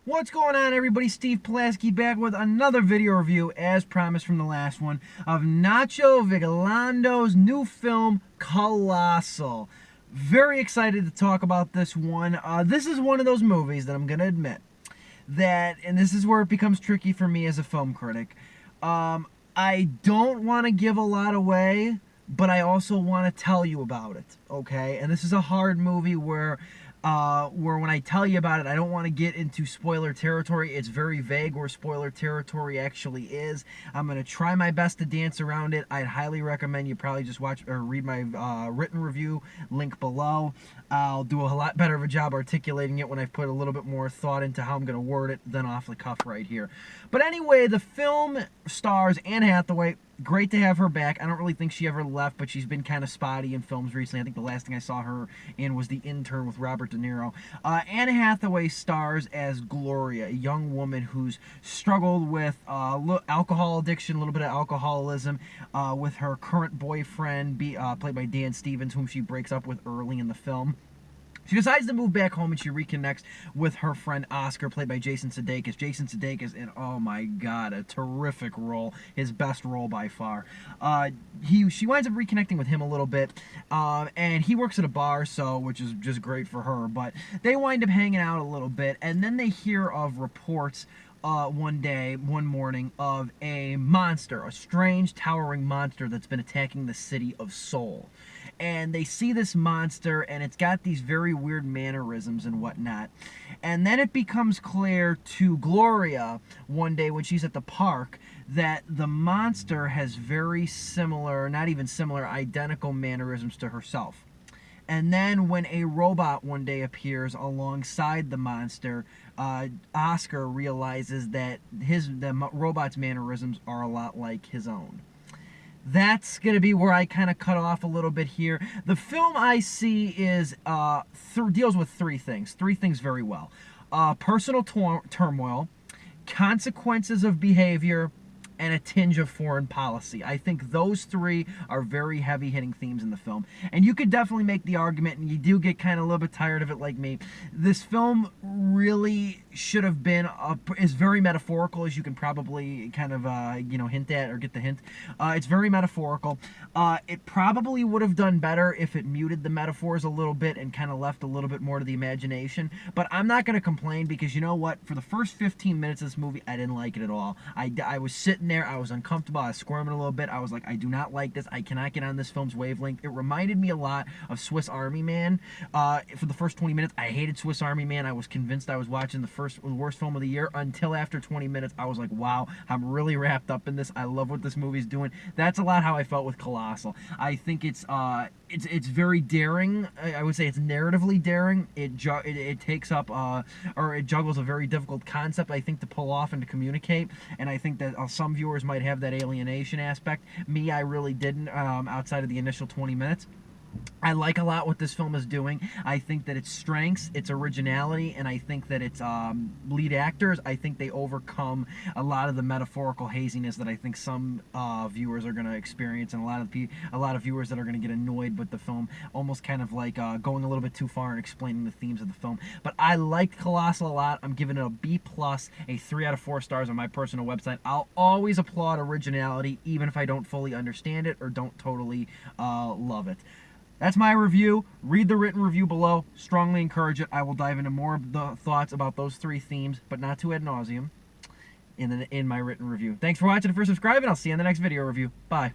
What's going on, everybody? Steve Pulaski back with another video review, as promised from the last one, of Nacho Vigalondo's new film, Colossal. Very excited to talk about this one. This is one of those movies that I'm going to admit that, and this is where it becomes tricky for me as a film critic, I don't want to give a lot away, but I also want to tell you about it, okay? And this is a hard movie where when I tell you about it, I don't want to get into spoiler territory. It's very vague where spoiler territory actually is. I'm going to try my best to dance around it. I'd highly recommend you probably just watch or read my written review, link below. I'll do a lot better of a job articulating it when I've put a little bit more thought into how I'm going to word it than off the cuff right here. But anyway, the film stars Anne Hathaway. Great to have her back. I don't really think she ever left, but she's been kind of spotty in films recently. I think the last thing I saw her in was The Intern with Robert De Niro. Anne Hathaway stars as Gloria, a young woman who's struggled with alcohol addiction, a little bit of alcoholism, with her current boyfriend, played by Dan Stevens, whom she breaks up with early in the film. She decides to move back home and she reconnects with her friend Oscar, played by Jason Sudeikis. Jason Sudeikis in, oh my god, a terrific role. His best role by far. She winds up reconnecting with him a little bit, and he works at a bar, which is just great for her, but they wind up hanging out a little bit, and then they hear of reports one morning, of a monster, a strange, towering monster that's been attacking the city of Seoul. And they see this monster, and it's got these very weird mannerisms and whatnot. And then it becomes clear to Gloria one day when she's at the park that the monster has very similar, not even similar, identical mannerisms to herself. And then when a robot one day appears alongside the monster, Oscar realizes that the robot's mannerisms are a lot like his own. That's going to be where I kind of cut off a little bit here. The film I see is deals with three things very well. Personal turmoil, consequences of behavior, and a tinge of foreign policy. I think those three are very heavy-hitting themes in the film. And you could definitely make the argument, and you do get kind of a little bit tired of it like me, this film really should have been, is very metaphorical, as you can probably kind of, hint at or get the hint. It's very metaphorical. It probably would have done better if it muted the metaphors a little bit and kind of left a little bit more to the imagination. But I'm not going to complain, because you know what? For the first 15 minutes of this movie, I didn't like it at all. I was sitting there, I was uncomfortable, I was squirming a little bit, I was like, I do not like this, I cannot get on this film's wavelength. It reminded me a lot of Swiss Army Man. For the first 20 minutes, I hated Swiss Army Man. I was convinced I was watching the worst film of the year, until after 20 minutes, I was like, wow, I'm really wrapped up in this, I love what this movie's doing. That's a lot how I felt with Colossal. I think it's very daring. I would say it's narratively daring. It takes up, or it juggles a very difficult concept, I think, to pull off and to communicate, and I think that some viewers might have that alienation aspect. Me, I really didn't, outside of the initial 20 minutes. I like a lot what this film is doing. I think that its strengths, its originality, and I think that its lead actors, I think they overcome a lot of the metaphorical haziness that I think some viewers are going to experience, and a lot of viewers that are going to get annoyed with the film, almost kind of like going a little bit too far and explaining the themes of the film. But I liked Colossal a lot. I'm giving it a B+, a 3 out of 4 stars on my personal website. I'll always applaud originality, even if I don't fully understand it or don't totally love it. That's my review. Read the written review below. Strongly encourage it. I will dive into more of the thoughts about those three themes, but not too ad nauseum, in my written review. Thanks for watching and for subscribing. I'll see you in the next video review. Bye.